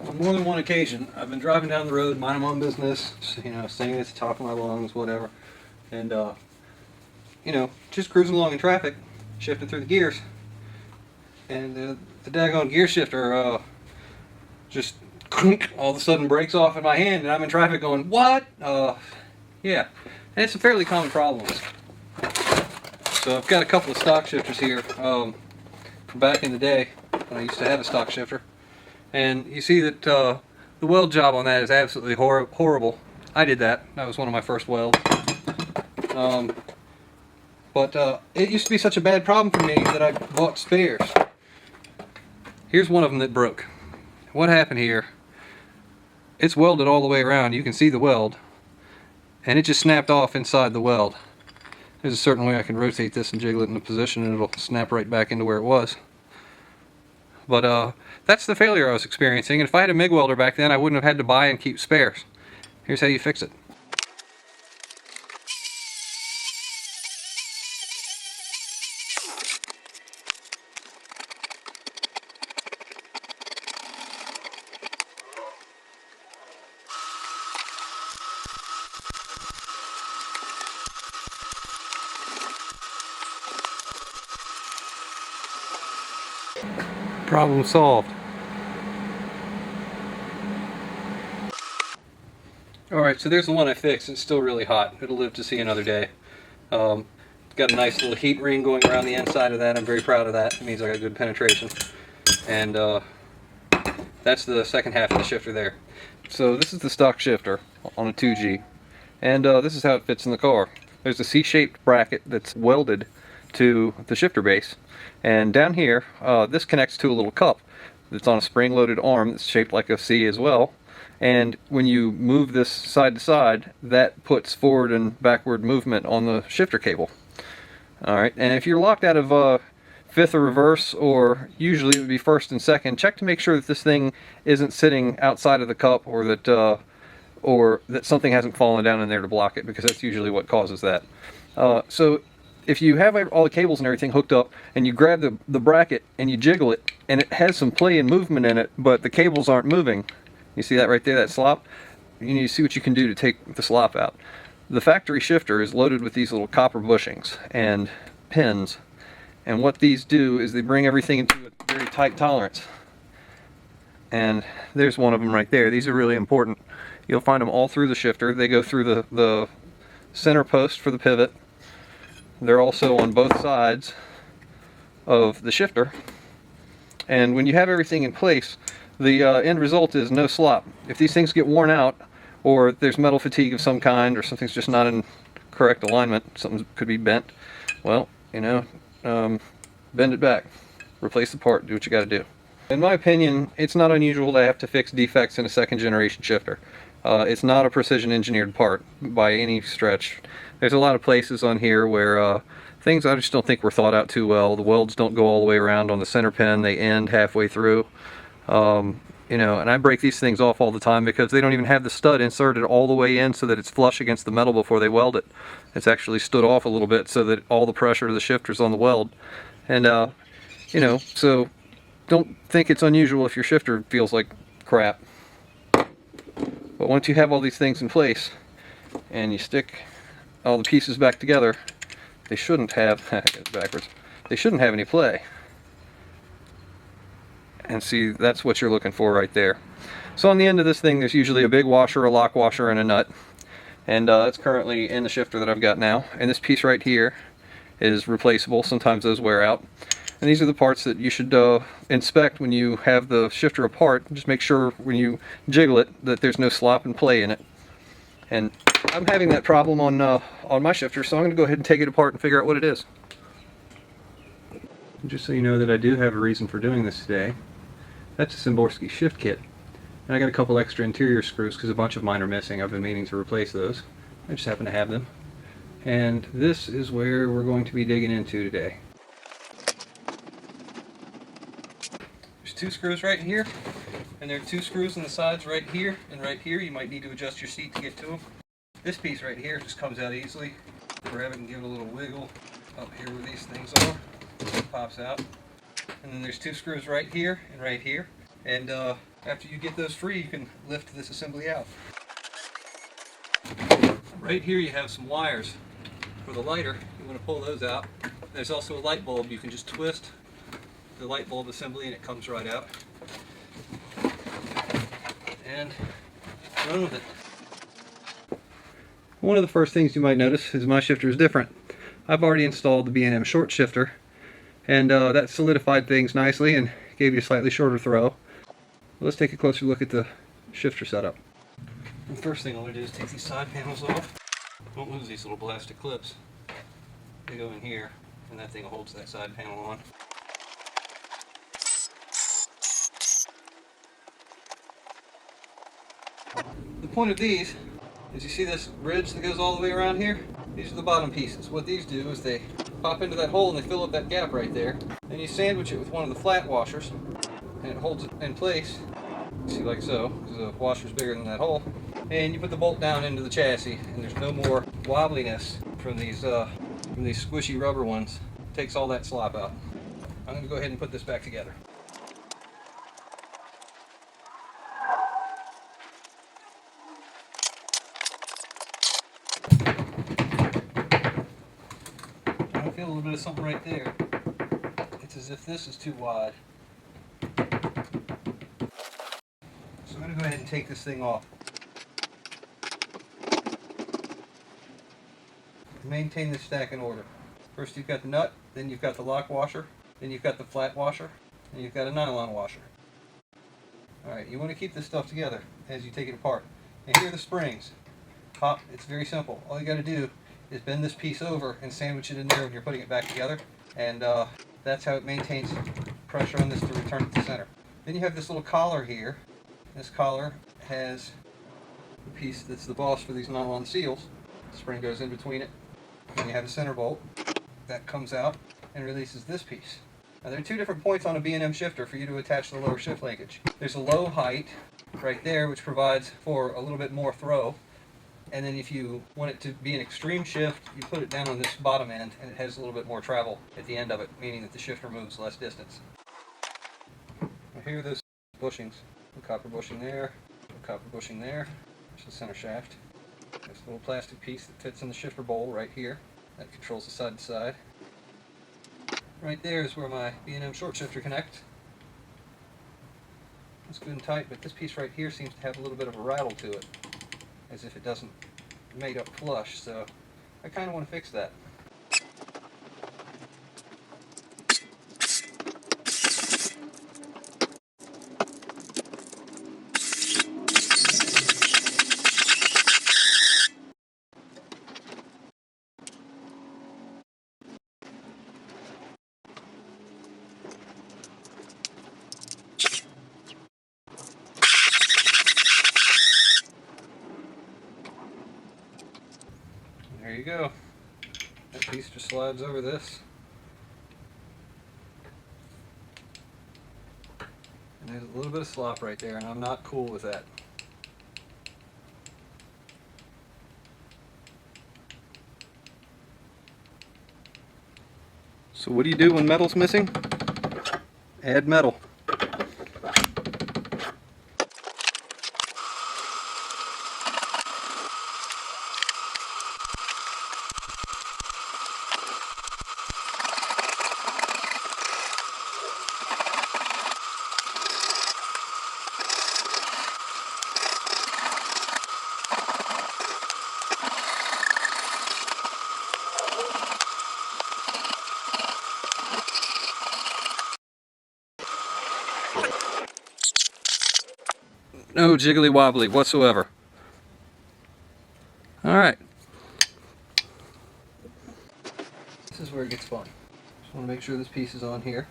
On more than one occasion, I've been driving down the road, minding my own business, you know, singing at the top of my lungs, whatever, and you know, just cruising along in traffic, shifting through the gears, and the daggone gear shifter just all of a sudden breaks off in my hand, and I'm in traffic going, what? Yeah, and it's a fairly common problem. So I've got a couple of stock shifters here from back in the day when I used to have a stock shifter. And you see that the weld job on that is absolutely horrible. I did that. That was one of my first welds. But it used to be such a bad problem for me that I bought spares. Here's one of them that broke. What happened here? It's welded all the way around. You can see the weld. And it just snapped off inside the weld. There's a certain way I can rotate this and jiggle it into position and it'll snap right back into where it was. But that's the failure I was experiencing, and if I had a MIG welder back then, I wouldn't have had to buy and keep spares. Here's how you fix it. Problem solved. Alright, so there's the one I fixed. It's still really hot. It'll live to see another day. Got a nice little heat ring going around the inside of that. I'm very proud of that. It means I got good penetration. And that's the second half of the shifter there. So this is the stock shifter on a 2G. And this is how it fits in the car. There's a C-shaped bracket that's welded to the shifter base. And down here, this connects to a little cup that's on a spring-loaded arm that's shaped like a C as well. And when you move this side to side, that puts forward and backward movement on the shifter cable. Alright, and if you're locked out of fifth or reverse, or usually it would be first and second, check to make sure that this thing isn't sitting outside of the cup, or that something hasn't fallen down in there to block it, because that's usually what causes that. So if you have all the cables and everything hooked up, and you grab the bracket and you jiggle it, and it has some play and movement in it, but the cables aren't moving, you see that right there, that slop? You need to see what you can do to take the slop out. The factory shifter is loaded with these little copper bushings and pins, and what these do is they bring everything into a very tight tolerance. And there's one of them right there. These are really important. You'll find them all through the shifter. They go through the center post for the pivot. They're also on both sides of the shifter. And when you have everything in place, the end result is no slop. If these things get worn out, or there's metal fatigue of some kind, or something's just not in correct alignment, something could be bent, well, you know, bend it back, replace the part, do what you got to do. In my opinion, it's not unusual to have to fix defects in a second generation shifter. It's not a precision engineered part by any stretch. There's a lot of places on here where things I just don't think were thought out too well. The welds don't go all the way around on the center pin, they end halfway through. You know, and I break these things off all the time because they don't even have the stud inserted all the way in so that it's flush against the metal before they weld it. It's actually stood off a little bit so that all the pressure of the shifter's on the weld. And you know, so don't think it's unusual if your shifter feels like crap. But once you have all these things in place and you stick all the pieces back together, they shouldn't have backwards. They shouldn't have any play. And see, that's what you're looking for right there. So on the end of this thing, there's usually a big washer, a lock washer, and a nut. And it's currently in the shifter that I've got now. And this piece right here is replaceable. Sometimes those wear out. And these are the parts that you should inspect when you have the shifter apart. Just make sure when you jiggle it that there's no slop and play in it. And I'm having that problem on my shifter, so I'm going to go ahead and take it apart and figure out what it is. Just so you know that I do have a reason for doing this today. That's a Symborski shift kit. And I got a couple extra interior screws because a bunch of mine are missing. I've been meaning to replace those. I just happen to have them. And this is where we're going to be digging into today. There's two screws right here, and there are two screws on the sides right here and right here. You might need to adjust your seat to get to them. This piece right here just comes out easily. Grab it and give it a little wiggle up here where these things are. It pops out. And then there's two screws right here and right here. And after you get those free, you can lift this assembly out. Right here you have some wires for the lighter. You want to pull those out. There's also a light bulb. You can just twist the light bulb assembly and it comes right out. And run with it. One of the first things you might notice is my shifter is different. I've already installed the B&M Short Shifter, and that solidified things nicely and gave you a slightly shorter throw. Let's take a closer look at the shifter setup. The first thing I'm going to do is take these side panels off. Don't lose these little plastic clips. They go in here, and that thing holds that side panel on. The point of these is, you see this ridge that goes all the way around here? These are the bottom pieces. What these do is they pop into that hole and they fill up that gap right there. Then you sandwich it with one of the flat washers, and it holds it in place. See, like so, because the washer's bigger than that hole. And you put the bolt down into the chassis, and there's no more wobbliness from these squishy rubber ones. It takes all that slop out. I'm going to go ahead and put this back together. I feel a little bit of something right there. It's as if this is too wide. So I'm going to go ahead and take this thing off. Maintain this stack in order. First you've got the nut, then you've got the lock washer, then you've got the flat washer, and you've got a nylon washer. Alright, you want to keep this stuff together as you take it apart. And here are the springs. Pop, it's very simple. All you got to do is bend this piece over and sandwich it in there when you're putting it back together, and that's how it maintains pressure on this to return it to center. Then you have this little collar here. This collar has the piece that's the boss for these nylon seals. The spring goes in between it. Then you have a center bolt that comes out and releases this piece. Now there are two different points on a B&M shifter for you to attach the lower shift linkage. There's a low height right there, which provides for a little bit more throw. And then if you want it to be an extreme shift, you put it down on this bottom end, and it has a little bit more travel at the end of it, meaning that the shifter moves less distance. Now here are those bushings. The copper bushing there, the copper bushing there. There's the center shaft. There's a little plastic piece that fits in the shifter bowl right here. That controls the side to side. Right there is where my B&M Short Shifter connects. It's good and tight, but this piece right here seems to have a little bit of a rattle to it, as if it doesn't mate up flush, so I kind of want to fix that. There you go. That piece just slides over this. And there's a little bit of slop right there, and I'm not cool with that. So what do you do when metal's missing? Add metal. No jiggly wobbly whatsoever. Alright. This is where it gets fun. Just want to make sure this piece is on here.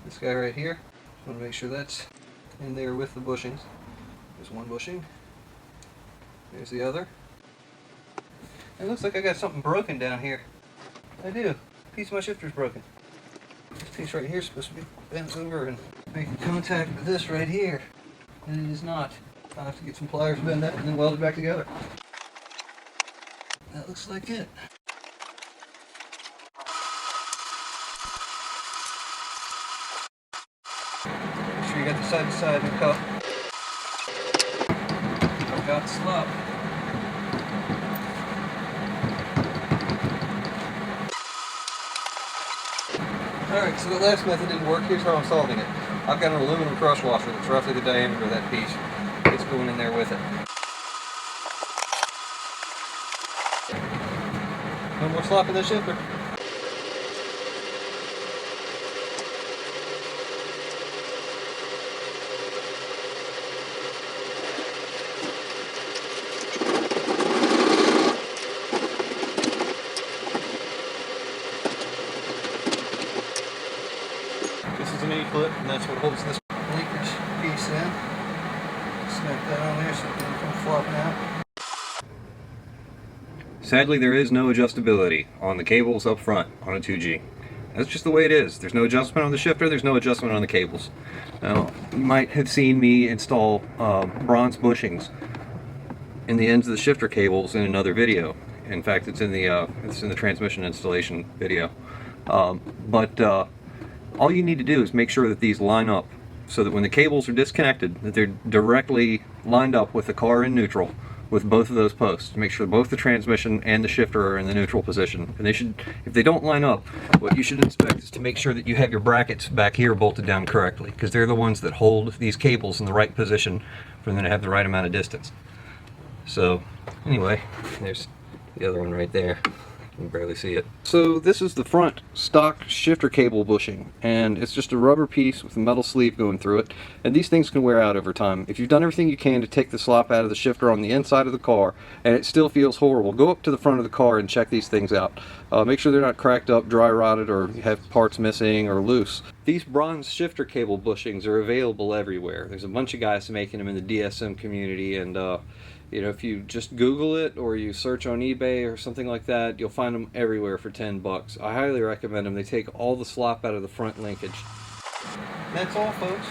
This guy right here. Just want to make sure that's in there with the bushings. There's one bushing. There's the other. It looks like I got something broken down here. I do. A piece of my shifter's broken. This piece right here is supposed to be bent over and making contact with this right here. And it is not. I'll have to get some pliers, bend that, and then weld it back together. That looks like it. Make sure you got the side to side in the cup. I've got slop. Alright, so the last method didn't work. Here's how I'm solving it. I've got an aluminum crush washer that's roughly the diameter of that piece. It's going in there with it. No more slop in the shifter. This is an E-clip, and that's what holds this linkage piece in. Snap that on there so it doesn't come flopping out. Sadly, there is no adjustability on the cables up front on a 2G. That's just the way it is. There's no adjustment on the shifter, there's no adjustment on the cables. Now, you might have seen me install bronze bushings in the ends of the shifter cables in another video. In fact, it's in the transmission installation video. All you need to do is make sure that these line up so that when the cables are disconnected, that they're directly lined up with the car in neutral with both of those posts. Make sure both the transmission and the shifter are in the neutral position. And they should, if they don't line up, what you should inspect is to make sure that you have your brackets back here bolted down correctly, because they're the ones that hold these cables in the right position for them to have the right amount of distance. So anyway, there's the other one right there. You can barely see it. So this is the front stock shifter cable bushing, and it's just a rubber piece with a metal sleeve going through it, and these things can wear out over time. If you've done everything you can to take the slop out of the shifter on the inside of the car and it still feels horrible, go up to the front of the car and check these things out. Make sure they're not cracked up, dry rotted, or have parts missing or loose. These bronze shifter cable bushings are available everywhere. There's a bunch of guys making them in the DSM community, and you know, if you just Google it or you search on eBay or something like that, you'll find them everywhere for 10 bucks. I highly recommend them. They take all the slop out of the front linkage. That's all, folks.